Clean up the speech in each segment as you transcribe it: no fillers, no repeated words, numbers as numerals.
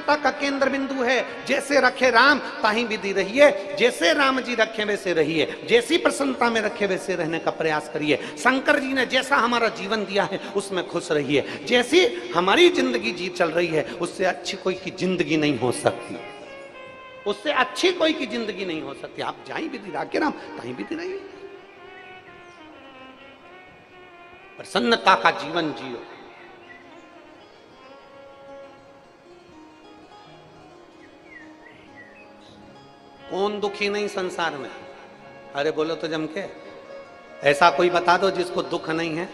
प्रसन्नता का केंद्र बिंदु है। जैसे रखे राम ताही विधि रहिए, जैसे राम जी रखे वैसे रहिए, जैसी प्रसन्नता में रखे वैसे रहने का प्रयास करिए। शंकर जी ने जैसा हमारा जीवन दिया है उसमें खुश रहिए। जैसी हमारी जिंदगी जी चल रही है उससे अच्छी कोई की जिंदगी नहीं हो सकती, उससे अच्छी कोई की जिंदगी नहीं हो सकती। आप जाई विधि राखे राम ताही विधि रहिए, प्रसन्नता का जीवन जियो। कौन दुखी नहीं संसार में? अरे बोलो तो जम के, ऐसा कोई बता दो जिसको दुख नहीं है।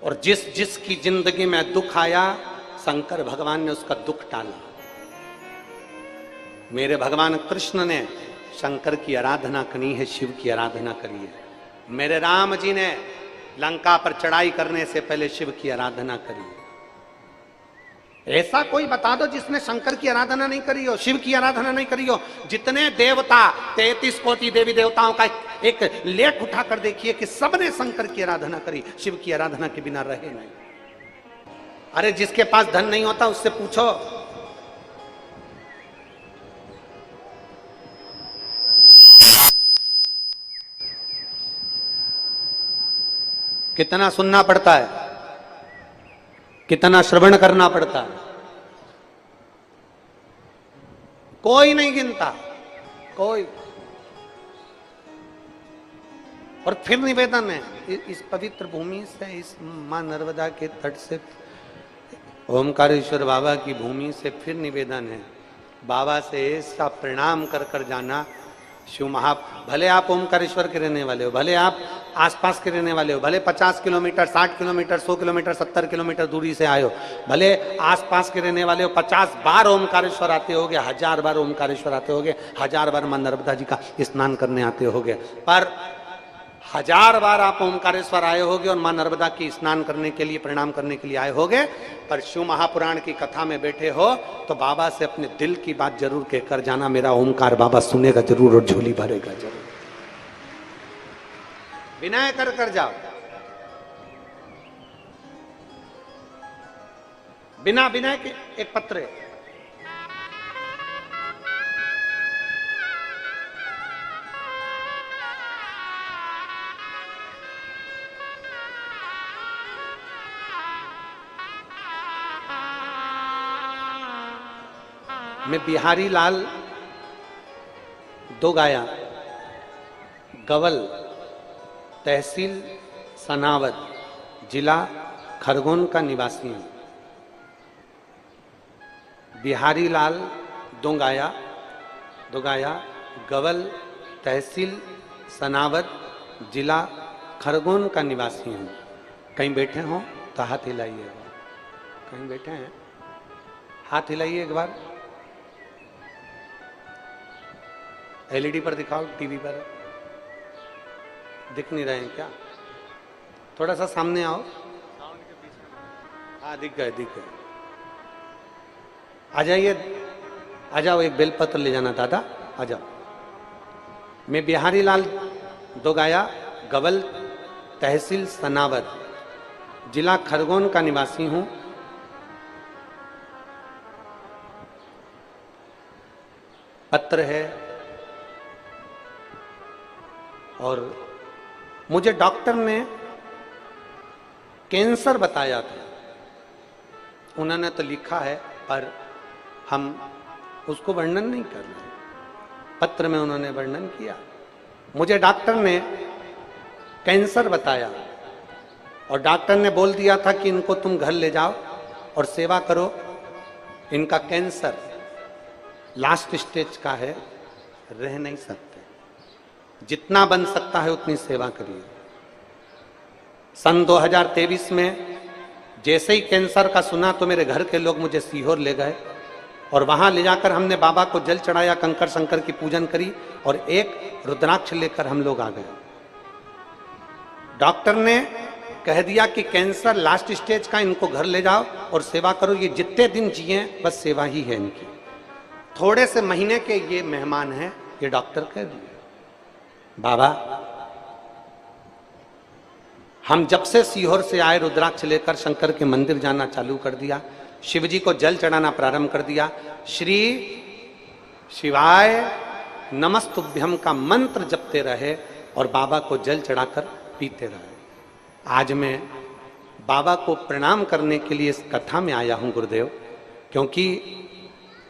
और जिसकी जिंदगी में दुख आया शंकर भगवान ने उसका दुख टाला। मेरे भगवान कृष्ण ने शंकर की आराधना करी है, शिव की आराधना करी है। मेरे राम जी ने लंका पर चढ़ाई करने से पहले शिव की आराधना करी है। ऐसा कोई बता दो जिसने शंकर की आराधना नहीं करी हो, शिव की आराधना नहीं करी हो। जितने देवता 33 कोटि देवी देवताओं का एक लेख उठा कर देखिए कि सबने शंकर की आराधना करी, शिव की आराधना के बिना रहे नहीं। अरे जिसके पास धन नहीं होता उससे पूछो। कितना सुनना पड़ता है, कितना श्रवण करना पड़ता है, कोई नहीं गिनता, कोई। और फिर निवेदन है इस पवित्र भूमि से, इस मां नर्मदा के तट से, ओमकारेश्वर बाबा की भूमि से फिर निवेदन है, बाबा से ऐसा प्रणाम कर कर जाना। शिव महा, भले आप ओमकारेश्वर के रहने वाले हो, भले आप आसपास के रहने वाले हो, भले 50 किलोमीटर 60 किलोमीटर 100 किलोमीटर 70 किलोमीटर दूरी से आए हो, भले आसपास के रहने वाले हो, 50 बार ओमकारेश्वर आते होगे, 1000 बार ओमकारेश्वर आते होगे, 1000 बार मां नर्मदा जी का स्नान करने आते होगे, पर 1000 बार आप ओमकारेश्वर आए होगे और मां नर्मदा की स्नान करने के लिए, प्रणाम करने के लिए आए होगे, पर शिव महापुराण की कथा में बैठे हो तो बाबा से अपने दिल की बात जरूर कहकर जाना। मेरा ओमकार बाबा सुनेगा जरूर और झोली भरेगा जरूर। विनय कर कर जाओ, बिना विनय के एक पत्र है। मैं बिहारी लाल दोगाया, गवल, तहसील सनावद, जिला खरगोन का निवासी हूँ। बिहारी लाल दोगाया, गवल, तहसील सनावद, जिला खरगोन का निवासी हूँ। कहीं बैठे हो तो हाथ हिलाइए। कहीं बैठे हैं हाथ हिलाइए एक बार। एलईडी पर दिखाओ, टीवी पर दिख नहीं रहे हैं क्या? थोड़ा सा सामने आओ। हाँ दिख गए, दिख गए। आ जाइए, आ जाओ, एक बेलपत्र ले जाना दादा, आ जाओ। मैं बिहारी लाल दोगाया, गवल, तहसील सनावद, जिला खरगोन का निवासी हूं। पत्र है और मुझे डॉक्टर ने कैंसर बताया था। उन्होंने तो लिखा है पर हम उसको वर्णन नहीं कर रहे। पत्र में उन्होंने वर्णन किया। मुझे डॉक्टर ने कैंसर बताया और डॉक्टर ने बोल दिया था कि इनको तुम घर ले जाओ और सेवा करो। इनका कैंसर लास्ट स्टेज का है, रह नहीं सकते। जितना बन सकता है उतनी सेवा करिए। सन 2023 में जैसे ही कैंसर का सुना तो मेरे घर के लोग मुझे सीहोर ले गए और वहां ले जाकर हमने बाबा को जल चढ़ाया, कंकर शंकर की पूजन करी और एक रुद्राक्ष लेकर हम लोग आ गए। डॉक्टर ने कह दिया कि कैंसर लास्ट स्टेज का, इनको घर ले जाओ और सेवा करो। ये जितने दिन जिए बस सेवा ही है इनकी। थोड़े से महीने के ये मेहमान हैं, ये डॉक्टर कह दिए। बाबा हम जब से सीहोर से आए रुद्राक्ष लेकर शंकर के मंदिर जाना चालू कर दिया, शिव जी को जल चढ़ाना प्रारंभ कर दिया। श्री शिवाय नमस्तुभ्यम का मंत्र जपते रहे और बाबा को जल चढ़ाकर पीते रहे। आज मैं बाबा को प्रणाम करने के लिए इस कथा में आया हूं गुरुदेव, क्योंकि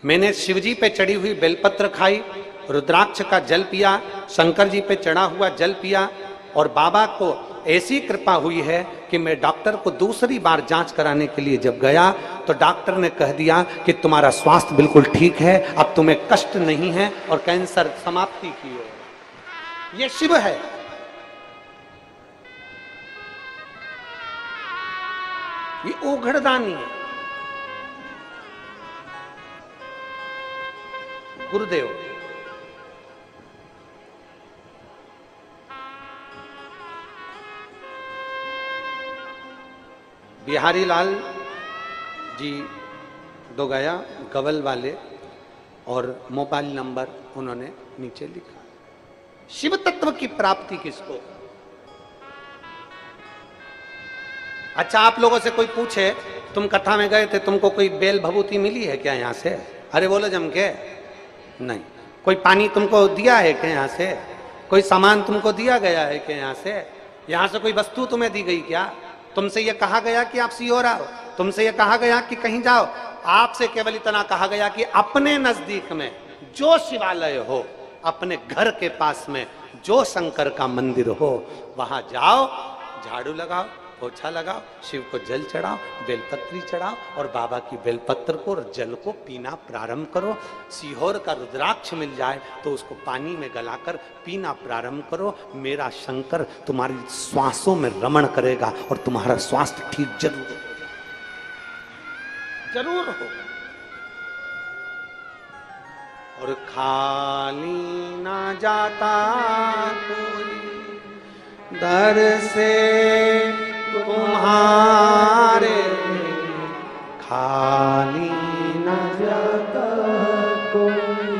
मैंने शिवजी पे चढ़ी हुई बेलपत्र खाई, रुद्राक्ष का जल पिया, शंकर जी पे चढ़ा हुआ जल पिया, और बाबा को ऐसी कृपा हुई है कि मैं डॉक्टर को दूसरी बार जांच कराने के लिए जब गया तो डॉक्टर ने कह दिया कि तुम्हारा स्वास्थ्य बिल्कुल ठीक है, अब तुम्हें कष्ट नहीं है और कैंसर समाप्ति की ओर। ये शिव है। ये ओघड़दानी है गुरुदेव। बिहारी लाल जी दो गया गवल वाले, और मोबाइल नंबर उन्होंने नीचे लिखा। शिव तत्व की प्राप्ति किसको? अच्छा, आप लोगों से कोई पूछे तुम कथा में गए थे, तुमको कोई बेल भभूति मिली है क्या यहां से? अरे बोलो जम के नहीं। कोई पानी तुमको दिया है क्या यहां से? कोई सामान तुमको दिया गया है क्या यहां से? यहां से कोई वस्तु तुम्हें दी गई क्या? तुमसे यह कहा गया कि आप सियोर आओ? तुमसे यह कहा गया कि कहीं जाओ? आपसे केवल इतना कहा गया कि अपने नजदीक में जो शिवालय हो, अपने घर के पास में जो शंकर का मंदिर हो, वहां जाओ, झाड़ू लगाओ, पोछा लगाओ, शिव को जल चढ़ाओ, बेलपत्री चढ़ाओ और बाबा की बेलपत्र को और जल को पीना प्रारंभ करो। सीहोर का रुद्राक्ष मिल जाए तो उसको पानी में गलाकर पीना प्रारंभ करो। मेरा शंकर तुम्हारी श्वासों में रमण करेगा और तुम्हारा स्वास्थ्य ठीक जरूर हो, जरूर हो। और खाली ना जाता कोई दर से तुम्हारे, खाली न जाता कोई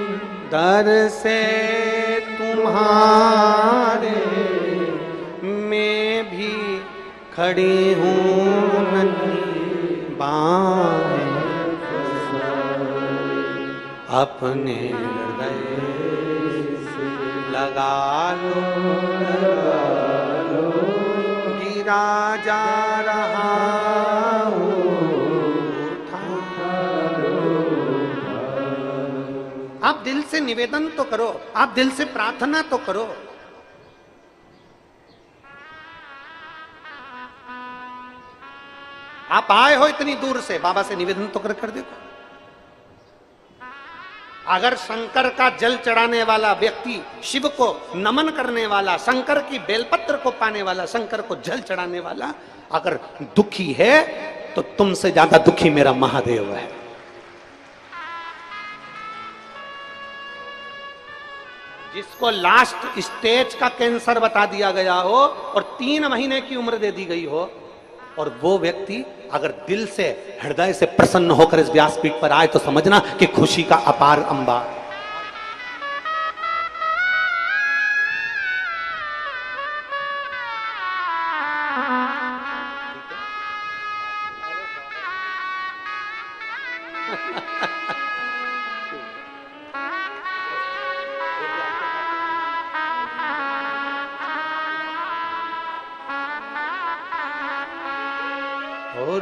दर से तुम्हारे, मैं भी खड़ी हूँ नन्ही बाहें अपने हृदय से लगा लो, गिरा जा रहा हूँ, आप दिल से निवेदन तो करो, आप दिल से प्रार्थना तो करो। आप आए हो इतनी दूर से, बाबा से निवेदन तो कर देखो। अगर शंकर का जल चढ़ाने वाला व्यक्ति, शिव को नमन करने वाला, शंकर की बेलपत्र को पाने वाला, शंकर को जल चढ़ाने वाला अगर दुखी है तो तुमसे ज्यादा दुखी मेरा महादेव है। जिसको लास्ट स्टेज का कैंसर बता दिया गया हो और 3 महीने की उम्र दे दी गई हो, और वो व्यक्ति अगर दिल से, हृदय से प्रसन्न होकर इस व्यासपीठ पर आए तो समझना कि खुशी का अपार अंबार।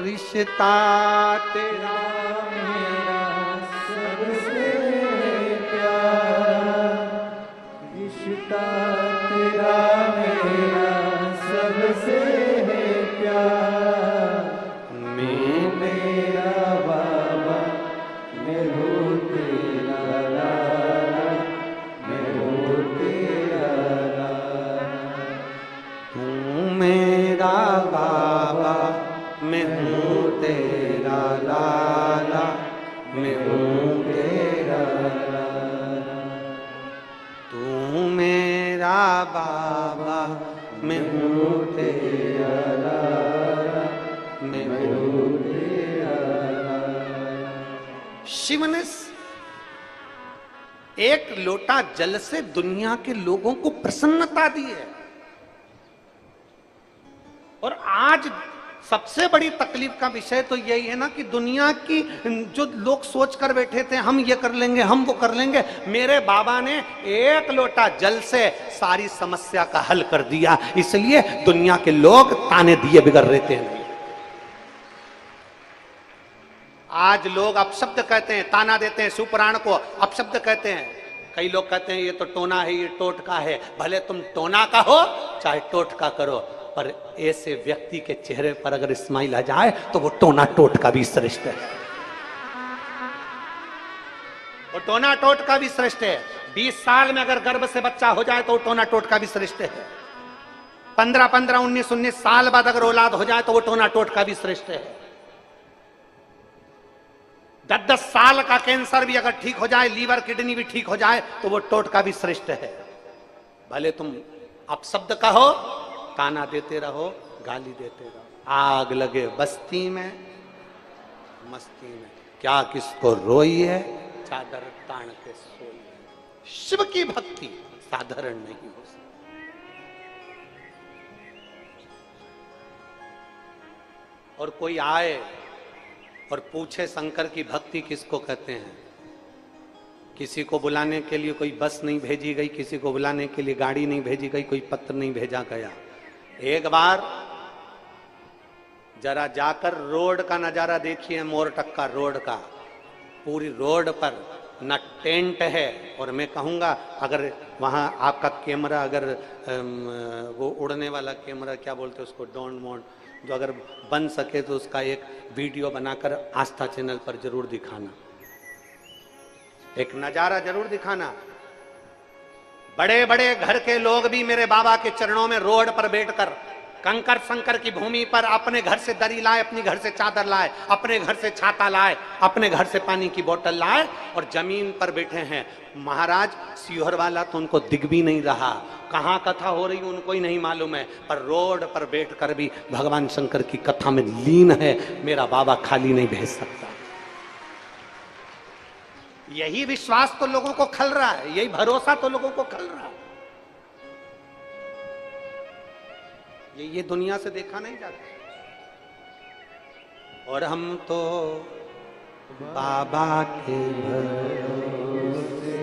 रिश्ता तेरा मेरा सबसे प्यारा, रिश्ता तेरा मेरा सबसे प्यारा, मैं मेरा बाबा, मैं हूँ तेरा लाला, मैं हूँ तेरा लाला, तू मेरा बाबा, मैं हूँ तेरा लाला, मैं हूँ तेरा लाला, तू मेरा बाबा, मैं हूँ तेरा लाला, मैं हूँ तेरा लाला। शिव ने एक लोटा जल से दुनिया के लोगों को प्रसन्नता दी है, और आज सबसे बड़ी तकलीफ का विषय तो यही है ना कि दुनिया की जो लोग सोच कर बैठे थे हम ये कर लेंगे, हम वो कर लेंगे, मेरे बाबा ने एक लोटा जल से सारी समस्या का हल कर दिया। इसलिए दुनिया के लोग ताने दिए बिगड़ रहते हैं। आज लोग अपशब्द कहते हैं, ताना देते हैं, शिवपुराण को अपशब्द कहते हैं। कई लोग कहते हैं ये तो टोना है, ये टोटका है। भले तुम टोना का हो चाहे टोटका करो, पर ऐसे व्यक्ति के चेहरे पर अगर स्माइल आ जाए तो वो टोना टोटका भी श्रेष्ठ है। वो टोना टोटका भी श्रेष्ठ है। 20 साल में अगर गर्भ से बच्चा हो जाए तो वो टोना टोटका भी श्रेष्ठ है। 15-15, 19-19 साल बाद अगर औलाद हो जाए तो वो टोना टोटका भी श्रेष्ठ है। 10-10 साल का कैंसर भी अगर ठीक हो जाए, लीवर किडनी भी ठीक हो जाए तो वो टोटका भी श्रेष्ठ है। भले तुम अपशब्द कहो, ताना देते रहो, गाली देते रहो। आग लगे बस्ती में मस्ती में, क्या किसको रोई है, चादर तान के सोई है। शिव की भक्ति साधारण नहीं हो सकती। और कोई आए और पूछे शंकर की भक्ति किसको कहते हैं, किसी को बुलाने के लिए कोई बस नहीं भेजी गई, किसी को बुलाने के लिए गाड़ी नहीं भेजी गई, कोई पत्र नहीं भेजा गया। एक बार जरा जाकर रोड का नजारा देखिए, मोरटक्का रोड का। पूरी रोड पर न टेंट है, और मैं कहूंगा अगर वहां आपका कैमरा, अगर वो उड़ने वाला कैमरा क्या बोलते हैं उसको, डोंट मोड, जो अगर बन सके तो उसका एक वीडियो बनाकर आस्था चैनल पर जरूर दिखाना, एक नजारा जरूर दिखाना। बड़े बड़े घर के लोग भी मेरे बाबा के चरणों में रोड पर बैठकर, कंकर संकर की भूमि पर अपने घर से दरी लाए, अपने घर से चादर लाए, अपने घर से छाता लाए, अपने घर से पानी की बोतल लाए और जमीन पर बैठे हैं। महाराज सीहोर वाला तो उनको दिख भी नहीं रहा, कहाँ कथा हो रही उनको ही नहीं मालूम है, पर रोड पर बैठकर भी भगवान शंकर की कथा में लीन है। मेरा बाबा खाली नहीं भेज सकता। यही विश्वास तो लोगों को खल रहा है, यही भरोसा तो लोगों को खल रहा है। ये दुनिया से देखा नहीं जाता। और हम तो बाबा के भरोसे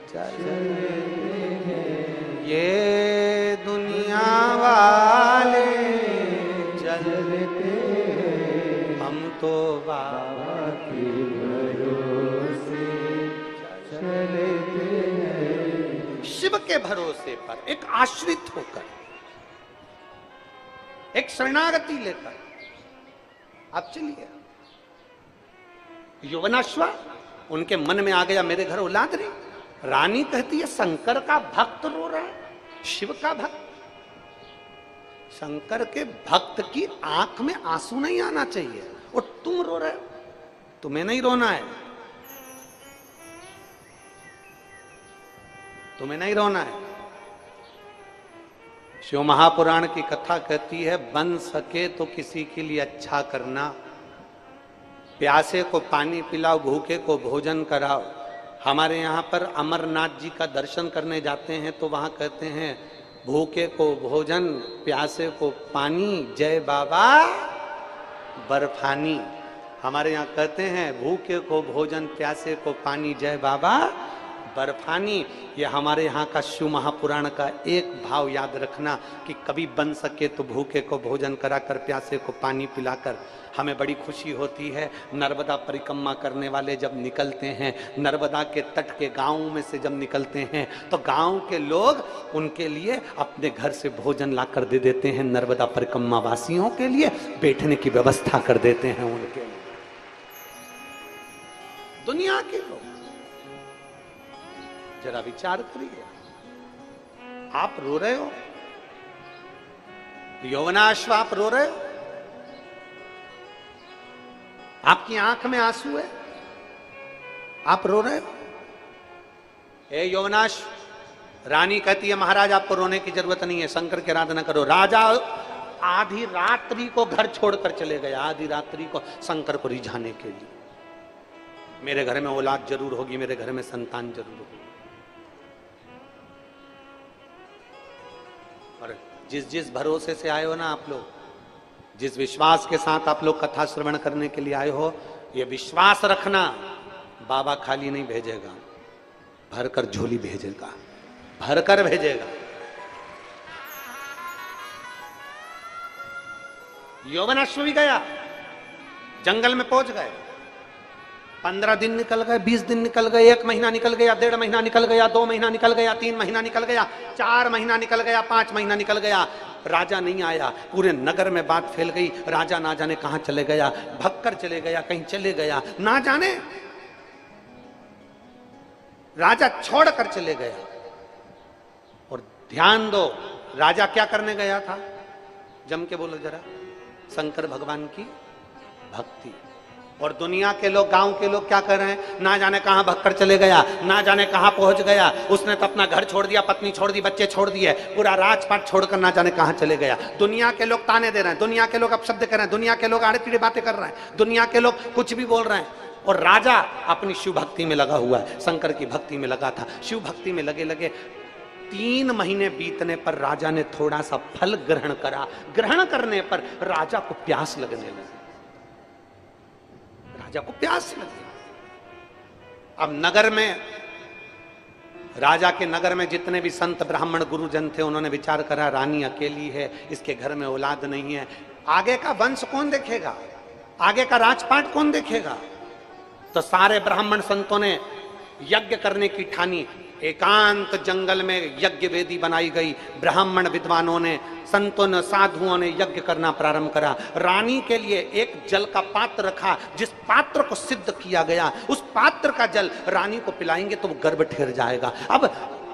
चलते हैं, ये दुनिया वाले चलते हैं, हम तो बाबा के भरोसे चलते हैं। शिव के भरोसे पर एक आश्रित होकर, एक शरणागति लेकर आप चलिए। यौवनाश्वा उनके मन में आ गया, मेरे घर औलाद नहीं। रानी कहती है शंकर का भक्त रो रहा है, शिव का भक्त। शंकर के भक्त की आंख में आंसू नहीं आना चाहिए, और तुम रो रहे हो, तुम्हें नहीं रोना है, तुम्हें नहीं रोना है। शिव महापुराण की कथा कहती है, बन सके तो किसी के लिए अच्छा करना, प्यासे को पानी पिलाओ, भूखे को भोजन कराओ। हमारे यहाँ पर अमरनाथ जी का दर्शन करने जाते हैं तो वहाँ कहते हैं, भूखे को भोजन, प्यासे को पानी, जय बाबा बर्फानी। हमारे यहाँ कहते हैं, भूखे को भोजन, प्यासे को पानी, जय बाबा बर्फानी। ये हमारे यहाँ का शिव महापुराण का एक भाव याद रखना कि कभी बन सके तो भूखे को भोजन कराकर, प्यासे को पानी पिलाकर। हमें बड़ी खुशी होती है, नर्मदा परिक्रमा करने वाले जब निकलते हैं, नर्मदा के तट के गाँव में से जब निकलते हैं तो गांव के लोग उनके लिए अपने घर से भोजन ला कर दे देते हैं। नर्मदा परिक्रमा वासियों के लिए बैठने की व्यवस्था कर देते हैं उनके लिए। दुनिया के लोग जरा विचार करिए, आप रो रहे हो, यौवनाश्व आप रो रहे हो, आपकी आंख में आंसू है, आप रो रहे हो। ए यौवनाश्व, रानी कहती है महाराज आपको रोने की जरूरत नहीं है, शंकर की आराधना करो। राजा आधी रात्रि को घर छोड़कर चले गए, आधी रात्रि को शंकर को रिझाने के लिए। मेरे घर में औलाद जरूर होगी, मेरे घर में संतान जरूर होगी। और जिस जिस भरोसे से आए हो ना आप लोग, जिस विश्वास के साथ आप लोग कथा श्रवण करने के लिए आए हो, ये विश्वास रखना, बाबा खाली नहीं भेजेगा, भरकर झोली भेजेगा, भरकर भेजेगा। यौवनाश्व भी गया, जंगल में पहुंच गए, 15 दिन निकल गए, 20 दिन निकल गए, 1 महीना निकल गया, 1.5 महीना निकल गया, 2 महीना निकल गया, 3 महीना निकल गया, 4 महीना निकल गया, 5 महीना निकल गया, राजा नहीं आया। पूरे नगर में बात फैल गई, राजा ना जाने कहां चले गया, भगकर चले गया, कहीं चले गया, ना जाने राजा छोड़कर चले गया। और ध्यान दो, राजा क्या करने गया था, जम के बोलो जरा, शंकर भगवान की भक्ति। और दुनिया के लोग, गांव के लोग क्या कर रहे हैं, ना जाने कहां भगकर चले गया, ना जाने कहां पहुंच गया, उसने तो अपना घर छोड़ दिया, पत्नी छोड़ दी, बच्चे छोड़ दिए, पूरा राजपाट छोड़कर ना जाने कहां चले गया। दुनिया के लोग ताने दे रहे हैं, दुनिया के लोग अपशब्द कर रहे हैं, दुनिया के लोग आड़े टीड़े बातें कर रहे हैं, दुनिया के लोग कुछ भी बोल रहे हैं, और राजा अपनी शिव भक्ति में लगा हुआ है, शंकर की भक्ति में लगा था। शिव भक्ति में लगे लगे 3 महीने बीतने पर राजा ने थोड़ा सा फल ग्रहण करा। ग्रहण करने पर राजा को प्यास लगने लगी, राजा को प्यास लगी। अब नगर में, राजा के नगर में जितने भी संत ब्राह्मण गुरुजन थे, उन्होंने विचार करा, रानी अकेली है, इसके घर में औलाद नहीं है, आगे का वंश कौन देखेगा, आगे का राजपाट कौन देखेगा। तो सारे ब्राह्मण संतों ने यज्ञ करने की ठानी। एकांत जंगल में यज्ञ वेदी बनाई गई, ब्राह्मण विद्वानों ने, संतों ने, साधुओं ने यज्ञ करना प्रारंभ करा। रानी के लिए एक जल का पात्र रखा, जिस पात्र को सिद्ध किया गया, उस पात्र का जल रानी को पिलाएंगे तो वो गर्भ ठहर जाएगा। अब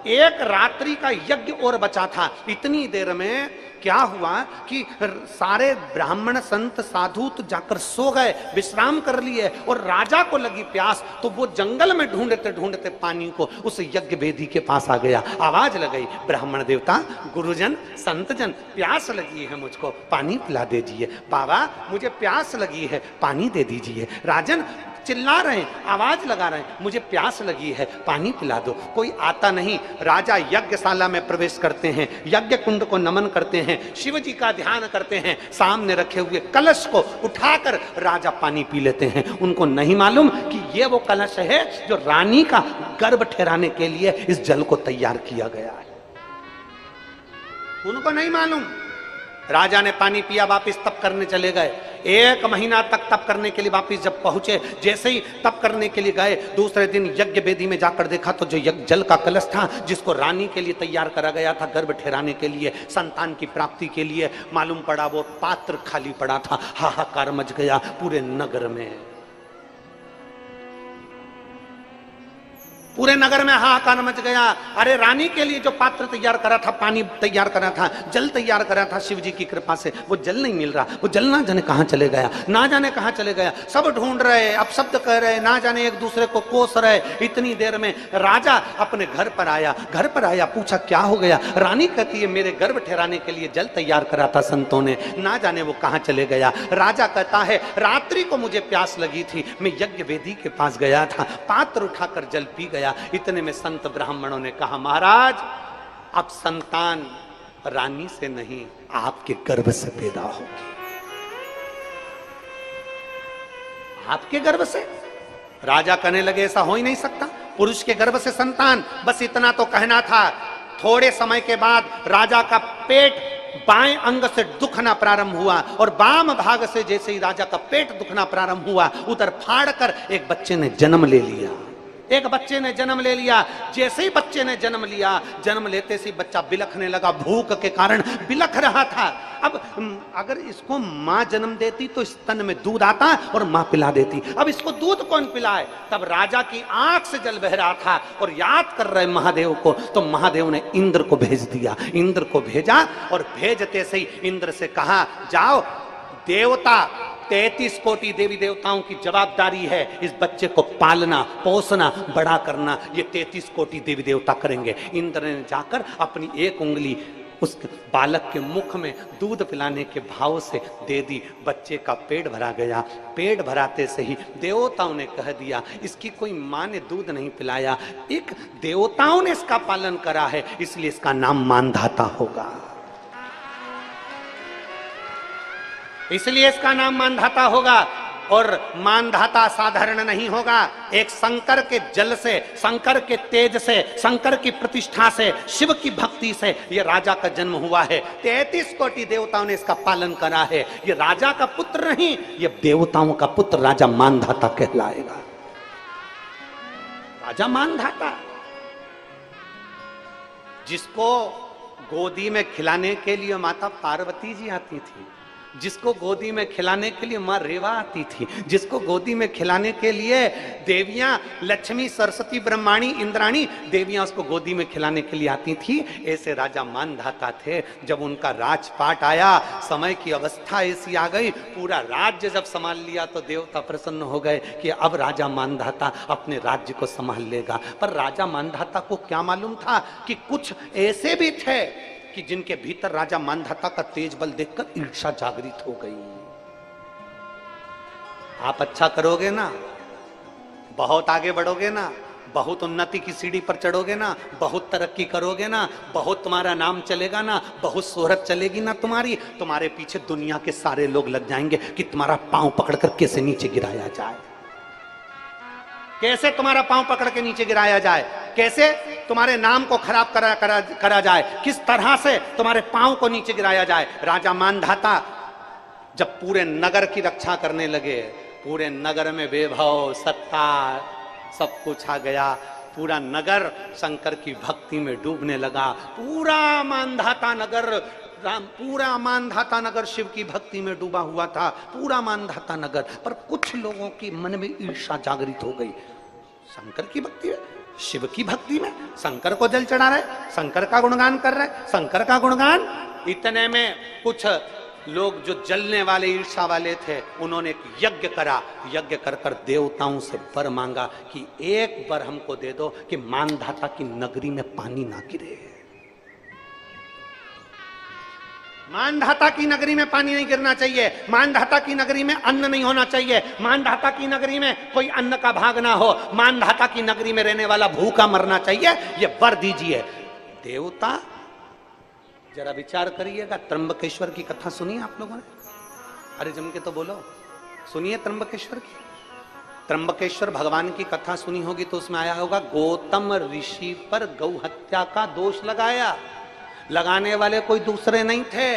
एक रात्रि का यज्ञ और बचा था। इतनी देर में क्या हुआ कि सारे ब्राह्मण संत साधु तो जाकर सो गए, विश्राम कर लिए, और राजा को लगी प्यास, तो वो जंगल में ढूंढते ढूंढते पानी को उस यज्ञ वेदी के पास आ गया। आवाज लगाई, ब्राह्मण देवता, गुरुजन, संतजन, प्यास लगी है, मुझको पानी पिला दीजिए। बाबा, मुझे प्यास लगी है, पानी दे दीजिए। राजन चिल्ला रहे हैं, आवाज लगा रहे हैं, मुझे प्यास लगी है, पानी पिला दो। कोई आता नहीं। राजा यज्ञशाला में प्रवेश करते हैं, यज्ञ कुंड को नमन करते हैं, शिव जी का ध्यान करते हैं, सामने रखे हुए कलश को उठाकर राजा पानी पी लेते हैं। उनको नहीं मालूम कि ये वो कलश है जो रानी का गर्भ ठहराने के लिए इस जल को तैयार किया गया है, उनको नहीं मालूम। राजा ने पानी पिया, वापिस तप करने चले गए। 1 महीना तक तप करने के लिए वापिस जब पहुंचे, जैसे ही तप करने के लिए गए, दूसरे दिन यज्ञ वेदी में जाकर देखा तो जो जल का कलश था, जिसको रानी के लिए तैयार करा गया था गर्भ ठहराने के लिए, संतान की प्राप्ति के लिए, मालूम पड़ा वो पात्र खाली पड़ा था। हाहाकार मच गया पूरे नगर में, पूरे नगर में हाहाकार मच गया। अरे रानी के लिए जो पात्र तैयार करा था, पानी तैयार करा था, जल तैयार करा था शिव जी की कृपा से, वो जल नहीं मिल रहा। वो जल ना जाने कहां चले गया, ना जाने कहां चले गया। सब ढूंढ रहे, अपशब्द कह रहे, ना जाने एक दूसरे को कोस रहे। इतनी देर में राजा अपने घर पर आया। घर पर आया, पूछा क्या हो गया। रानी कहती है, मेरे गर्भ ठहराने के लिए जल तैयार करा था संतों ने, ना जाने वो कहां चले गया। राजा कहता है, रात्रि को मुझे प्यास लगी थी, मैं यज्ञ वेदी के पास गया था, पात्र उठाकर जल पी गया। इतने में संत ब्राह्मणों ने कहा, महाराज अब संतान रानी से नहीं, आपके गर्भ से पैदा होगी, आपके गर्भ से। राजा कहने लगे, ऐसा हो ही नहीं सकता, पुरुष के गर्भ से संतान। बस इतना तो कहना था। थोड़े समय के बाद राजा का पेट बाएं अंग से दुखना प्रारंभ हुआ, और वाम भाग से जैसे ही राजा का पेट दुखना प्रारंभ हुआ, उधर फाड़ कर एक बच्चे ने जन्म ले लिया। एक बच्चे ने जन्म ले लिया। जैसे ही बच्चे ने जन्म लिया, जन्म लेते से बच्चा बिलखने लगा, भूख के कारण बिलख रहा था। अब अगर इसको माँ जन्म देती तो स्तन में दूध आता और माँ पिला देती। अब इसको दूध कौन पिलाए। तब राजा की आंख से जल बह रहा था और याद कर रहे महादेव को, तो महादेव ने इंद्र को भेज दिया। इंद्र को भेजा और भेजते से ही इंद्र से कहा, जाओ देवता, 33 कोटि देवी देवताओं की जवाबदारी है इस बच्चे को पालना, पोसना, बड़ा करना। ये 33 कोटि देवी देवता करेंगे। इंद्र ने जाकर अपनी एक उंगली उस बालक के मुख में दूध पिलाने के भाव से दे दी। बच्चे का पेट भरा गया। पेट भराते से ही देवताओं ने कह दिया, इसकी कोई माँ ने दूध नहीं पिलाया, एक देवताओं ने इसका पालन करा है, इसलिए इसका नाम मानधाता होगा। इसलिए इसका नाम मानधाता होगा। और मानधाता साधारण नहीं होगा, एक शंकर के जल से, शंकर के तेज से, शंकर की प्रतिष्ठा से, शिव की भक्ति से ये राजा का जन्म हुआ है। 33 कोटि देवताओं ने इसका पालन करा है। ये राजा का पुत्र नहीं, ये देवताओं का पुत्र राजा मानधाता कहलाएगा। राजा मानधाता, जिसको गोदी में खिलाने के लिए माता पार्वती जी आती थी, जिसको गोदी में खिलाने के लिए मां रेवा आती थी, जिसको गोदी में खिलाने के लिए देवियां लक्ष्मी, सरस्वती, ब्रह्माणी, इंद्राणी देवियां उसको गोदी में खिलाने के लिए आती थी, ऐसे राजा मानधाता थे। जब उनका राजपाट आया, समय की अवस्था ऐसी आ गई, पूरा राज्य जब संभाल लिया तो देवता प्रसन्न हो गए कि अब राजा मानधाता अपने राज्य को संभाल लेगा। पर राजा मानधाता को क्या मालूम था कि कुछ ऐसे भी थे कि जिनके भीतर राजा मानधाता का तेज बल देखकर ईर्ष्या जागृत हो गई। आप अच्छा करोगे ना, बहुत आगे बढ़ोगे ना, बहुत उन्नति की सीढ़ी पर चढ़ोगे ना, बहुत तरक्की करोगे ना, बहुत तुम्हारा नाम चलेगा ना, बहुत शोहरत चलेगी ना तुम्हारी, तुम्हारे पीछे दुनिया के सारे लोग लग जाएंगे कि तुम्हारा पांव पकड़कर कैसे नीचे गिराया जाए, कैसे तुम्हारा पांव पकड़ के नीचे गिराया जाए, कैसे तुम्हारे नाम को खराब करा जाए, किस तरह से तुम्हारे पांव को नीचे गिराया जाए। राजा मानधाता जब पूरे नगर की रक्षा करने लगे, पूरे नगर में वैभव, सत्ता, सब कुछ आ गया, पूरा नगर शंकर की भक्ति में डूबने लगा। पूरा मानधाता नगर शिव की भक्ति में डूबा हुआ था, पूरा मानधाता नगर। पर कुछ लोगों की मन में ईर्ष्या जागृत हो गई, शंकर की भक्ति में, शिव की भक्ति में, शंकर को जल चढ़ा रहे, शंकर का गुणगान कर रहे, शंकर का गुणगान। इतने में कुछ लोग जो जलने वाले, ईर्ष्या वाले थे, उन्होंने एक यज्ञ करा। यज्ञ कर कर देवताओं से वर मांगा कि एक वर हमको दे दो कि मानधाता की नगरी में पानी ना गिरे। मानधाता की नगरी में पानी नहीं गिरना चाहिए, मानधाता की नगरी में अन्न नहीं होना चाहिए, मानधाता की नगरी में कोई अन्न का भाग ना हो, मानधाता की नगरी में रहने वाला भूखा मरना चाहिए, ये वर दीजिए। देवता जरा विचार करिएगा। त्र्यंबकेश्वर की कथा सुनी आप लोगों ने? अरे जम के तो बोलो, सुनिए त्र्यंबकेश्वर की। त्र्यंबकेश्वर भगवान की कथा सुनी होगी तो उसमें आया होगा, गौतम ऋषि पर गौ हत्या का दोष लगाया। लगाने वाले कोई दूसरे नहीं थे,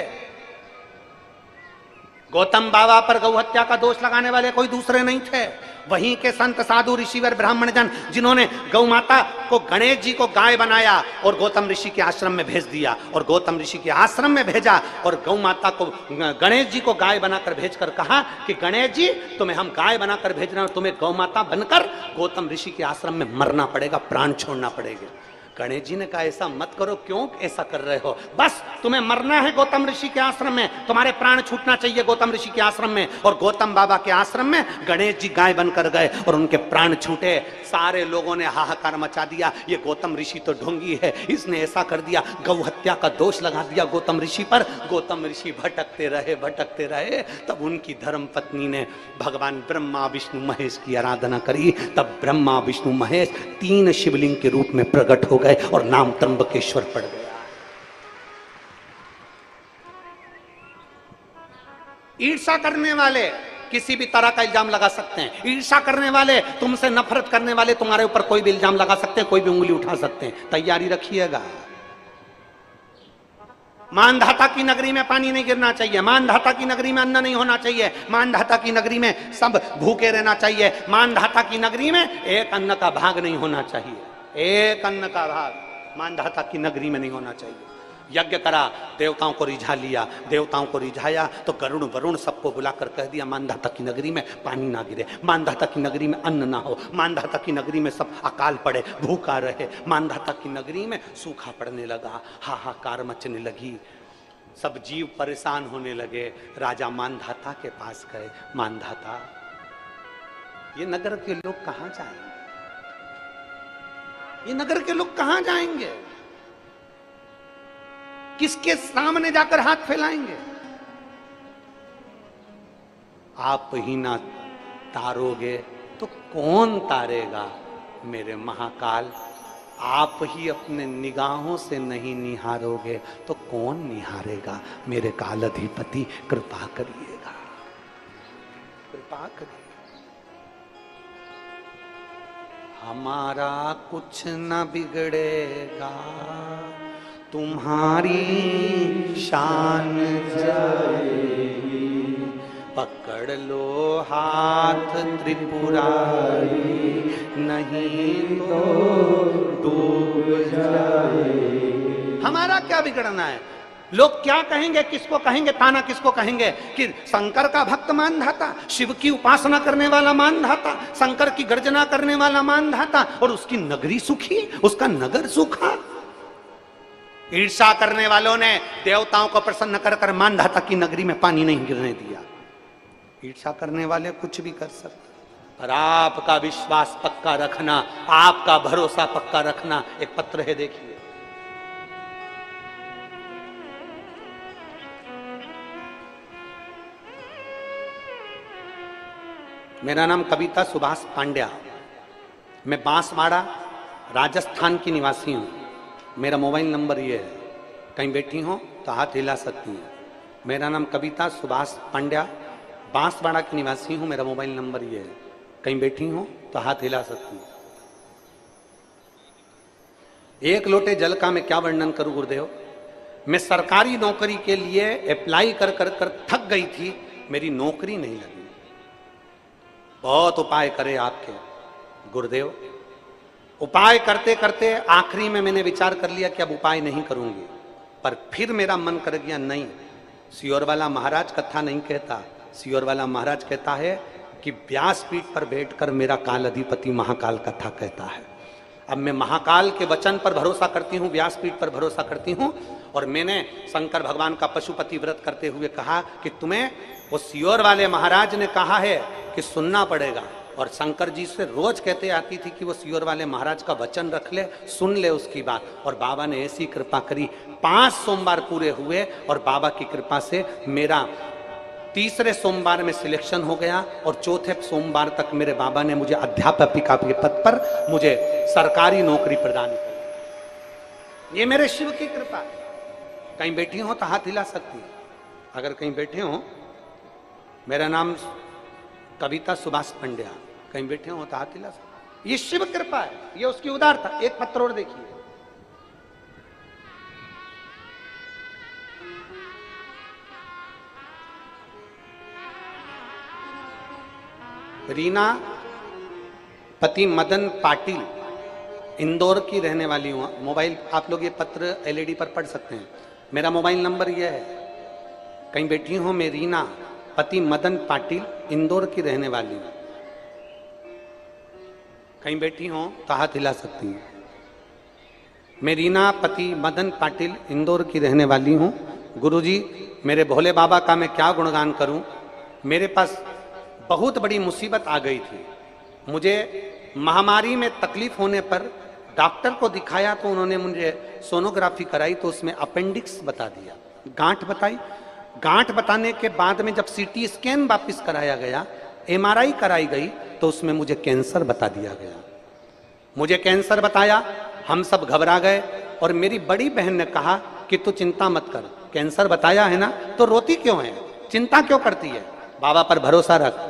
गौतम बाबा पर गौ हत्या का दोष लगाने वाले कोई दूसरे नहीं थे, वहीं के संत, साधु, ऋषिवर, ब्राह्मण जन, जिन्होंने गौ माता को, गणेश जी को गाय बनाया और गौतम ऋषि के आश्रम में भेज दिया, और गौतम ऋषि के आश्रम में भेजा और गौ माता को, गणेश जी को गाय बनाकर भेजकर कहा कि गणेश जी तुम्हें हम गाय बनाकर भेज रहे हैं और तुम्हें गौ माता बनकर गौतम ऋषि के आश्रम में मरना पड़ेगा, प्राण छोड़ना पड़ेगा। गणेश जी ने कहा ऐसा मत करो, क्यों ऐसा कर रहे हो, बस तुम्हें मरना है गौतम ऋषि के आश्रम में, तुम्हारे प्राण छूटना चाहिए गौतम ऋषि के आश्रम में। और गौतम बाबा के आश्रम में गणेश जी गाय बनकर गए और उनके प्राण छूटे। सारे लोगों ने हाहाकार मचा दिया, ये गौतम ऋषि तो ढोंगी है, इसने ऐसा कर दिया, गौ हत्या का दोष लगा दिया गौतम ऋषि पर। गौतम ऋषि भटकते रहे। तब उनकी धर्म पत्नी ने भगवान ब्रह्मा, विष्णु, महेश की आराधना करी। तब ब्रह्मा, विष्णु, महेश 3 शिवलिंग के रूप में प्रकट हो गए और नाम त्र्यंबकेश्वर पड़ गया। ईर्ष्या करने वाले किसी भी तरह का इल्जाम लगा सकते हैं, ईर्ष्या करने वाले, तुमसे नफरत करने वाले तुम्हारे ऊपर कोई भी इल्जाम लगा सकते हैं, कोई भी उंगली उठा सकते हैं, तैयारी रखिएगा। मानधाता की नगरी में पानी नहीं गिरना चाहिए, मानधाता की नगरी में अन्न नहीं होना चाहिए, मानधाता की नगरी में सब भूखे रहना चाहिए, मानधाता की नगरी में एक अन्न का भाग नहीं होना चाहिए, एक अन्न का भाग मानधाता की नगरी में नहीं होना चाहिए। यज्ञ करा, देवताओं को रिझा लिया, देवताओं को रिझाया तो गरुण वरुण सबको बुलाकर कह दिया मानधाता की नगरी में पानी ना गिरे, मानधाता की नगरी में अन्न ना हो, मानधाता की नगरी में सब अकाल पड़े, भूखा रहे, मानधाता की नगरी में सूखा पड़ने लगा, हाहाकार मचने लगी, सब जीव परेशान होने लगे। राजा मानधाता के पास गए, मानधाता ये नगर के लोग कहां जाएंगे, ये नगर के लोग कहां जाएंगे, किसके सामने जाकर हाथ फैलाएंगे, आप ही ना तारोगे तो कौन तारेगा मेरे महाकाल, आप ही अपने निगाहों से नहीं निहारोगे तो कौन निहारेगा मेरे काल अधिपति, कृपा करिएगा। कृपा करिए। हमारा कुछ न बिगड़ेगा, तुम्हारी शान जाएगी, पकड़ लो हाथ त्रिपुरारी, नहीं तो डूब जाएगी। हमारा क्या बिगड़ना है? लोग क्या कहेंगे, किसको कहेंगे, ताना किसको कहेंगे कि शंकर का भक्त मानधाता, शिव की उपासना करने वाला मानधाता, शंकर की गर्जना करने वाला मानधाता, और उसकी नगरी सुखी, उसका नगर सूखा। ईर्षा करने वालों ने देवताओं को प्रसन्न कर कर मानधाता की नगरी में पानी नहीं गिरने दिया। ईर्षा करने वाले कुछ भी कर सकते, पर आपका विश्वास पक्का रखना, आपका भरोसा पक्का रखना। एक पत्र है, देखिए। मेरा नाम कविता सुभाष पांड्या, मैं बांसवाड़ा राजस्थान की निवासी हूँ। मेरा मोबाइल नंबर ये है, कहीं बैठी हो तो हाथ हिला सकती हैं। मेरा नाम कविता सुभाष पांड्या, बांसवाड़ा की निवासी हूँ। मेरा मोबाइल नंबर ये है, कहीं बैठी हो तो हाथ हिला सकती हैं। एक लोटे जल का मैं क्या वर्णन करूं गुरुदेव। मैं सरकारी नौकरी के लिए अप्लाई कर कर कर थक गई थी, मेरी नौकरी नहीं लगी। बहुत उपाय करे आपके गुरुदेव, उपाय करते करते आखिरी में मैंने विचार कर लिया कि अब उपाय नहीं करूंगी। पर फिर मेरा मन कर गया, नहीं, सियोर वाला महाराज कथा नहीं कहता, सियोर वाला महाराज कहता है कि व्यासपीठ पर बैठकर मेरा काल अधिपति महाकाल कथा कहता है। अब मैं महाकाल के वचन पर भरोसा करती हूँ, व्यासपीठ पर भरोसा करती हूँ। और मैंने शंकर भगवान का पशुपति व्रत करते हुए कहा कि तुम्हें वो सियोर वाले महाराज ने कहा है कि सुनना पड़ेगा। और शंकर जी से रोज कहते आती थी कि वो सियोर वाले महाराज का वचन रख ले, सुन ले उसकी बात। और बाबा ने ऐसी कृपा करी, 5 सोमवार पूरे हुए और बाबा की कृपा से मेरा तीसरे सोमवार में सिलेक्शन हो गया। और चौथे सोमवार तक मेरे बाबा ने मुझे अध्यापकिका के पद पर मुझे सरकारी नौकरी प्रदान की। ये मेरे शिव की कृपा है। कहीं बैठी हो तो हाथ हिला सकती है, अगर कहीं बैठे हो। मेरा नाम कविता सुभाष पांड्या, कहीं बैठे हो तो हाथ हिला सकते। ये शिव कृपा है, ये उसकी उदारता। एक पत्र और देखिए, रीना पति मदन पाटिल, इंदौर की रहने वाली हूँ। मोबाइल आप लोग ये पत्र एलईडी पर पढ़ सकते हैं। मेरा मोबाइल नंबर ये है, कहीं बैठी हूँ मैं रीना पति मदन पाटिल, इंदौर की रहने वाली हूँ। कहीं बैठी हूँ तो हाथ हिला सकती हूँ। मैं रीना पति मदन पाटिल, इंदौर की रहने वाली हूँ। गुरुजी, मेरे भोले बाबा का मैं क्या गुणगान करूँ। मेरे पास बहुत बड़ी मुसीबत आ गई थी। मुझे महामारी में तकलीफ होने पर डॉक्टर को दिखाया तो उन्होंने मुझे सोनोग्राफी कराई तो उसमें अपेंडिक्स बता दिया, गांठ बताई। गांठ बताने के बाद में जब सीटी स्कैन वापस कराया गया, एमआरआई कराई गई तो उसमें मुझे कैंसर बता दिया गया। मुझे कैंसर बताया, हम सब घबरा गए। और मेरी बड़ी बहन ने कहा कि तू चिंता मत कर, कैंसर बताया है ना तो रोती क्यों है, चिंता क्यों करती है, बाबा पर भरोसा रख।